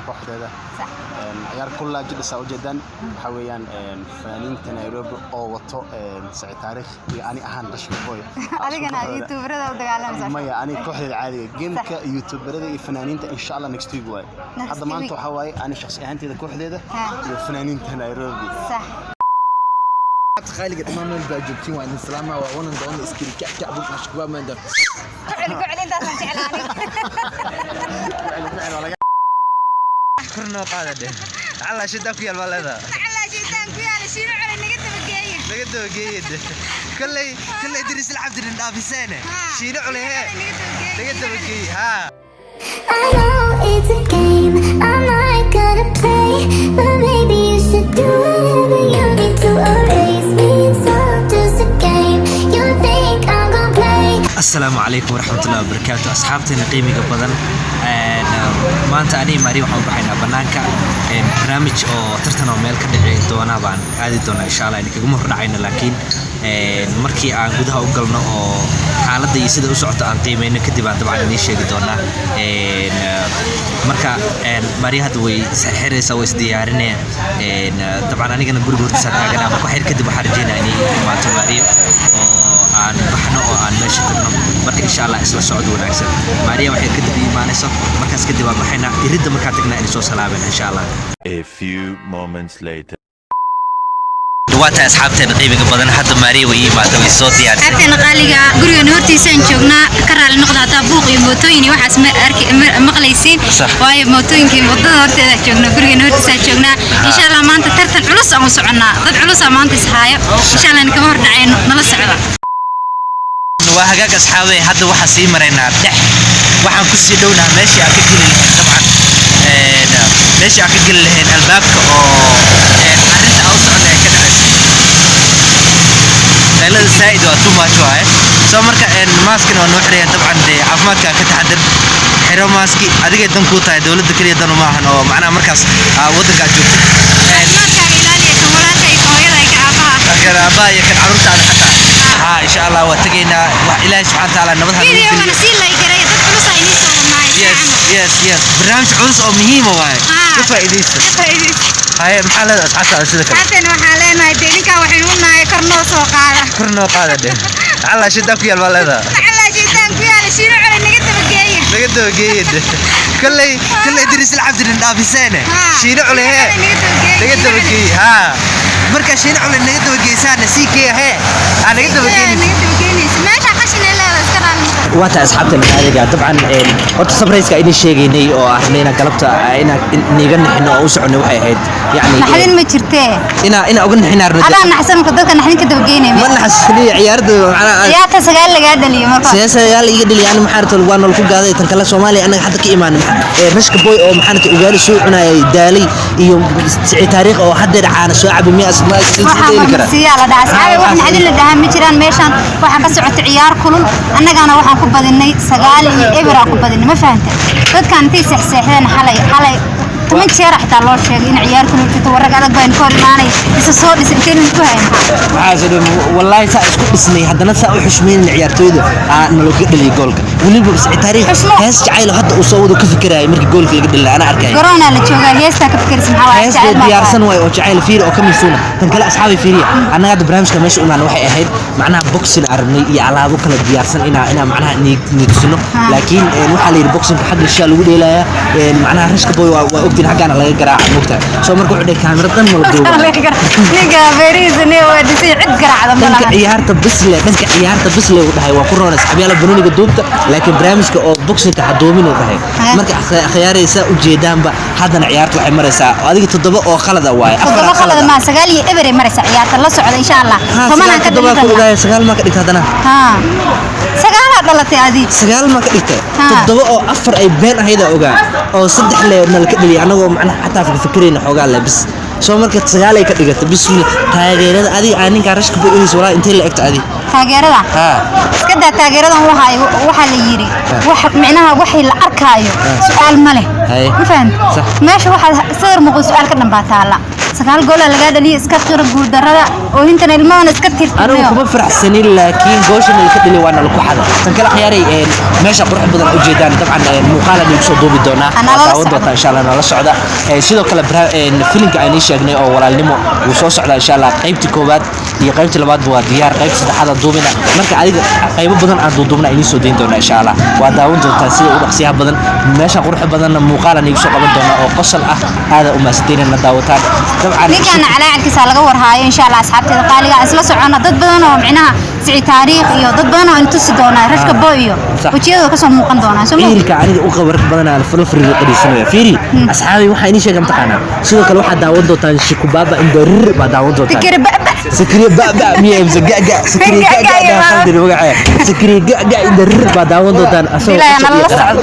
kooxdeeda ciyaar kulla jidhisa ujeedaan waxa weeyaan fanaaniinta Nairobi oo wato Saciid Taariikh iyo ani ahaan bashka boy adigana youtuberada u dagaalamay maya ani kooxdeeda caadiga gameka youtuberada iyo fanaaniinta insha Allah next week way hadda maanta waxa waaye ani shakhsi ahaanteeda kooxdeeda iyo fanaaniinta Nairobi صح خالق امام الباجوتين وعند السلامه وانا ندون اسكري كعب مشكوى ما ندر قعد انت جعلاني كرنا قاعده على شدك يا الولد على شيطان كيال شيلو على نقدو جيد كل ادريس العبد في سنه شيلو عليه نقدو جيد ها I know it's a game, I'm not gonna play, but maybe you should do whatever you need to erase me. It's all just a game, you think I'm gonna play. السلام عليكم ورحمة الله وبركاته أصحابتنا قيمة بدن ما أنت أني ماري وحنا بحنا بنانك برنامج أو ترتنا وميل كده دونا بان هذه دونا إن شاء الله إنك جمهور رعينا لكن مركي عن جودها وقلنا أو حالة دي يصير وسعت عن قيمة إنك كده بعد طبعا نيش دونا مركا ماري هدوي سحر سويس ديارنا طبعا أنا جنا جروب تسرع جنا بكو حير كده بحرجينا إني ما تماري aan baxno oo aan meesha tagno marka insha Allah isla socod wanaagsan Maria waxay ka dib iimaanayso markaas kadib aan baxayna iridda marka tagna in soo salaamen insha Allah a few moments later duwaata asxaabteena qiimiga badan hadda Maria way iimaatay way soo diyaartay asxaabteena qaaliga guriga hortiisaan joognaa ka raali noqda hada buuq iyo mootooyin iyo waxaas ma arki maqlaysiin waayo mootooyinkii wadada horteeda joognaa guriga hortiisaan joognaa insha Allah maanta tartan culus aan soconaa dad culus aan maanta ishaayo insha Allah kama hor dhacayno nala socda وهاجاك أصحابي هذا واحد سيمرنا دح واحد كسي دونا ماشي أكيد لهن طبعا ماشي أكيد لهن الباب أو عرفت أوصل كده لا زائد وتوما شوية سو مركا ماسكين ونوحري طبعا دي عفمات كتحدد حرام ماسكي أديك تنكوتا دولة ذكرية دانو معهن أو معنا مركز ودك عجوب كان أبا يكن عروس على حتى إن شاء الله وتجينا وإلى سبحانه وتعالى نبضها فيديو أنا سيل لا يجري تدخلوا سايني سووا يس برنامج عروس أو مهمة واي كيف إديسه هاي محل أصحاب على سيدك حتى وحالنا يدينك وحنونا يكرنوا سوق قاعدة ده على شدك يا الولد على شيطان كيال شيلو على نقدو جيد كل إدريس العبد في سنة شيلو عليه نقدو جيد ها مركز شيلو على نقدو جيد سنة سيكي هي أنا نقدو جيد ماشي قشنا لا وقت أصحابنا هذا طبعا وقت صبريس كأني شيء جيني أو إحنا قلبت إنا نيجن إحنا أوسعنا وحيد يعني حدين ما شرته إنا أقول إحنا رد أنا نحسن كذا كنا إحنا كده بجينا ما نحسني عيارد يا تسجل لي قاعد اليوم سياسة يلا يجد لي أنا محارة الوان والكل قاعد يتنقل Soomaali أنا حتى كإيمان مشك بوي أو محنك إيجاري سوء أنا دالي يوم سعي تاريخ أو حد عن شعب 100 أسماء سلسلة سيالة ده أصحابي وإحنا حدين اللي ده مجران ميشان وإحنا كسرت عيار كلهم أنا جانا وإحنا كبدني سجالي إبرة كبدني ما فهمت فد كان في سحسحين حلي تمن شرح تالله شيء إن عيار كلهم تتورق على بين كورماني يسوع سنتين مفهم عازل والله سأسكت بسني حتى نسأ وحشمين العيار تويده نلوك اللي يقولك ونلبس بسعي تاريخ هاس جعله حتى وصوده كفكرة يمرك يقولك اللي أنا أركي كورونا اللي تشوفه هيستا كفكر سمعوا هاس ديار سنوي أو جعله فير أو كم سنة تنقل أصحابي فيري أنا قاعد برامج كماش أنا وحي أهيد معناها بوكسين عربي على بوكل ديار سن إنا معناها نيكسنه لكن وحالي البوكسين حق الشال ودي لا معناها رشك بوي وأبدي حاجة على الجراع مكتر سو مركو عندك كاميرا ضمن ولا جوا نيجا باريزني ودي عد جراع دنك عيارته بس له وضحي وكورونا أبي على بنوني قدومته لكن برامجك أو بوكسين كحدومين وضحي مركا خياري سا وجيدان با هذا عيارته وحي مرسا وهذيك تضبط أو خلده واي تضبط خلده ما سجالي إبرة مرسا عيارته الله سعود إن شاء الله فما تضبط كل سجال ما كديت هذا ها سجال غلطي هذه سجال ما كديت تضبط أو أفر أي بين هيدا أوجا أو صدق لي نلكدلي أنا معنا حتى في فكرين حوجا له بس سو مركز سجال كديت بس تاجرين هذه أنا كارش كبير ولا أنت اللي أكت هذه تاجرة كده تاجرة وحى يجري معناها وحي الأركايو سؤال ماله ما فهمت ماشي واحد صار مقول سؤال كنا بتعلق sagaal gool laga dhaliyay iska qira guul darada oo intan ilmahan iska tirtirnayo أنا كم فرح سنين لكن جوش اللي كتلي وأنا الكحلة تنكلا خياري ماشي أروح بدل أوجدان طبعا مقالة نيكسو دوبي دونا تعود إن شاء الله أنا الصعدة سيدو كلا فيلم كأني شجني أو ولا النمو وصوص على إن شاء الله قيمة كوبات هي قيمة البعض وديار قيمة هذا دوبنا مرك عليه قيمة بدن عن دوبنا إني سودين دونا إن شاء الله وداون دون تنسيق ورقصيها بدن ماشي أروح بدل مقالة نيكسو قبل دونا أو قصل هذا ومسدين النداوتان طبعا نيجان على عكس على جور هاي إن شاء الله أصحابتي القالية أصلا سعنا ضد بدنا ومعناها سعي تاريخ iyo dad badan oo inta sidona rashka booyo wajiyada ka soo muuqan doona soo fiirka aniga u qabar badan aan furfuri qadiisanayo fiiri asxaabi waxa inii sheegay mtaqaana sidoo kale waxa daawan doontaan shikubaba indorir ba daawan doontaan sikriya baba miya gaga sikriya gaga xadir wagaca sikriya gaga indorir ba daawan doontaan asoo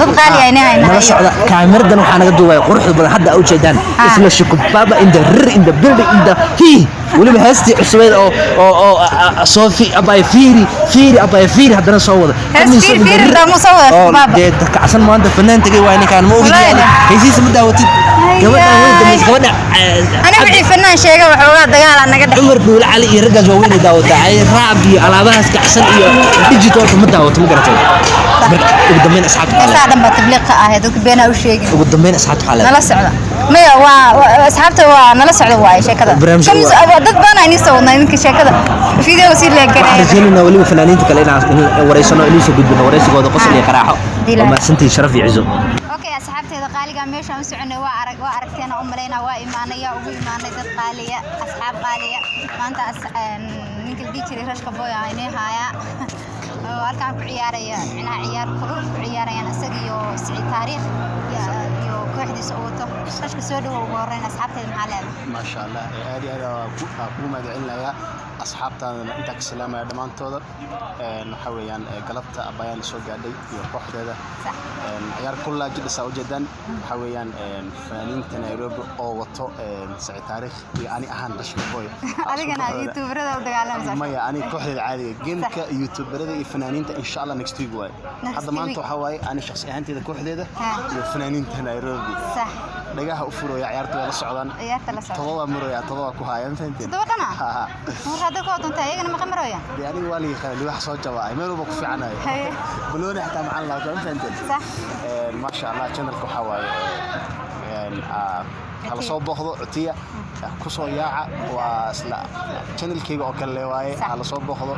dad qaali ay nahay nala socda kaamiradan waxa naga duubay quruxda badan hadda u jeedaan isla shikubaba indorir in the building in the he waliba heesti cusbeed oo Sophie abay fiiri abay fiiri hadana soo wada fiiri da mu soo wada baba de kacsan maanta fanaantiga waa in kaan ma ogid yani heesiisa ma daawatid gabadha ana wixii fanaan sheega waxa dagaal naga dhax Umar Duule Ali iyo ragaas waa weyn daawada ay raab iyo alaabahaas kacsan iyo digital ma daawato ma garatay ugu dambeyn asxaabta xalay sadan ba tabliiq ah dadka beena u sheegin ugu dambeyn asxaabta xalay nala socda maya waa asxaabta waa nala socda waa sheekada dad badan ay soo wadnaa idinka sheekada video si la garay rajayna waliba fanaaniinta kale inaan wareysano inuu soo gudbino wareysigooda qosol iyo qaraaxo ma santii sharaf iyo cizo okay asxaabteeda qaaliga meesha u soconay waa aragteena u maleynaa waa imaanaya ugu imaanay dad qaaliya asxaab qaaliya maanta ninka dijiray rashka booya aynay haya halkaan ku ciyaaraya macnaha ciyaar kulul ku ciyaarayaan isaga iyo sicii taariikh iyo kooxdiisa oo wato rashka soo dhawow ugu horeyn asxaabteeda maxaa leedahay ما شاء الله aad iyo aad ku magacilnaya asxaabtaadana inta ka salaamaya dhamaantooda waxa weeyaan galabta abayaan soo gaadhay iyo kooxdeeda ciyaar kulaa jidhisa u jeedaan waxa weeyaan fanaaniinta Nairobi oo wato sicii taariikh iyo ani ahaan rashka booy adigana youtuberada u dagaalamay maya ani kooxdeeda caadiga gameka youtuberada iyo fanaaniinta insha Allah next week way hadda maanta waxa waaye ani shakhsi ahaanteeda kooxdeeda iyo fanaaniinta Nairobi صح dhagaha u furaya ciyaarta la socdaan ciyaarta la socdaan todoba maraya todoba ku hayaan fahanteen todoba هذا كوتون تاعي أنا ما قمروا يعني والي خالي واحد صوت جواي ما يروح في عناي بلون حتى مع الله كم فهمت صح ما شاء الله channel كحواي على صوت بخضو عتية كسو ياعة واسلا channel كيغ أو كله واي على صوت بخضو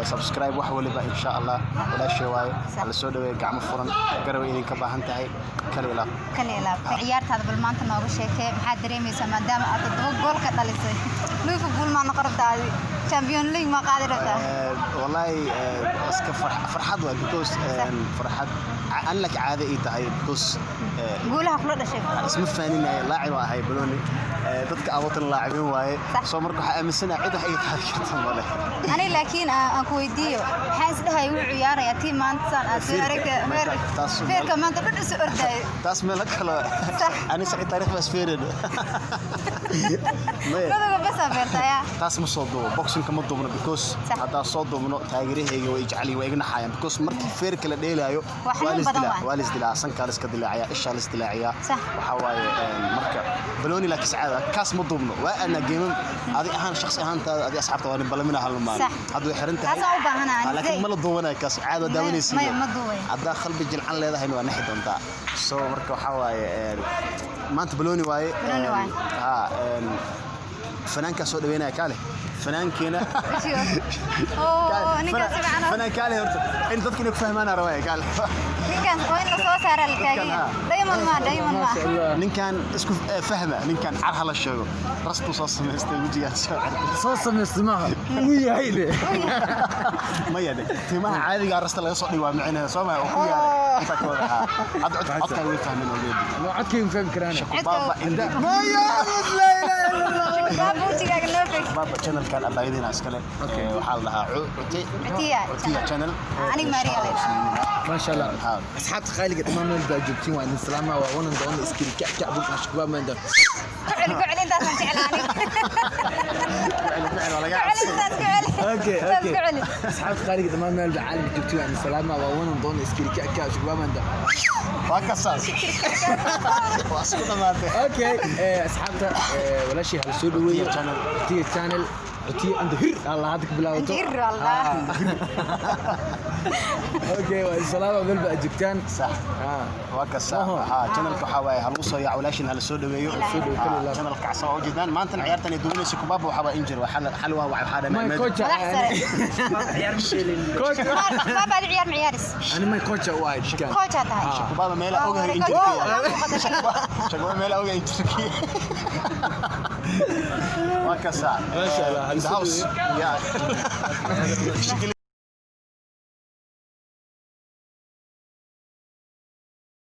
سبسكرايب وحولي بقى إن شاء الله ولا شيء واي على صوت دوي قاعد مفرن قرب إلين كباهن تاعي كليلا كليلا عيارت هذا بالمانت نوغ شيء محد دريمي سما دام أتدوق جول كدلسي لوف بقول ما نقرب تاعي شامبيون ليج ما قادر والله اسك فرحات واي بيكوز فرحات أنا لك عادة إيه تاعي بيكوز قولها فلوت شيء اسمه فانين لاعب هاي بلوني dadka awatan laacibin waaye soo marka waxa aaminsanaa cid wax ay taariikhda male ani laakiin aan ku weydiiyo waxaan isdhahay uu ciyaaraya tii maanta aad feerka maanta dad isu orday taas meel kale ani saxi taariikh bas feerin madaga bas abeertaya taas ma soo duubo boxing kama duubno because hada soo duubno taageerahayga way jecel way igna xayaan because markii feerka la dheelaayo waa la isdilaa sanka la iska dilaacaya isha la isdilaacaya waxa waaye marka balooni la kiscaada kaas ma duubno waa ana geeman adi ahaan shakhsi ahaantaada adi asxaabta waa balamina hal maan haduu xirantahay kaas u baahanaa laakiin ma la duubanay kaas caado daawanaysi ma duubay hadda qalbi jilcan leedahay waa naxi doontaa soo marka waxa waaye maanta balooni waaye fanaanka soo dhaweynaya kaale فنانكينا فنانكالي إن ضدك إنك فهمان رواية قال نكان وين الصوص على الكاجين دايما ما نكان اسكو فهمه نكان عرها للشغل رستو صوص مستوي وجهه صوص مستمعها ويا هيدي ما يدي تيمها عادي قال رست لا يصدي ومعنا سوما وخويا فكرها عد وي فهمين وليدي لو عدك يفهم كرانه بابا ما يا لا بابا channel كان أبايدين عسكري وحال لها عتية channel أنا ماريا ما شاء الله أصحاب خالي قد ما نلقى جبتين وعند السلامة وأنا ندون إسكيل كعب شباب ما ندون قعل أنت تعلاني أوكي أصحاب خالي قد ما نلقى عالم جبتين وعند السلامة وأنا ندون إسكيل كعب شباب ما ندون فاكساس واسكت ما أوكي أصحابته ولا شيء هالسودوية تي channel تي عند هير الله هذاك بلاوته هير الله اوكي والسلامه بالبا جبتان صح وكسا channelka waxa way hal soo yaa walaashin hal soo dhaweeyo channelka casoo jidaan maanta ciyaartan ay doonayso kubaab waxa waa injir xalwa waxa xada ما كوتش ciyaar shilin كوتش بابا عيار معيارس انا ما كوتش وايد كان كوتش هذا kubaab meel ogahay injir shaqo meel ogahay injir وكسا ما شاء الله house yeah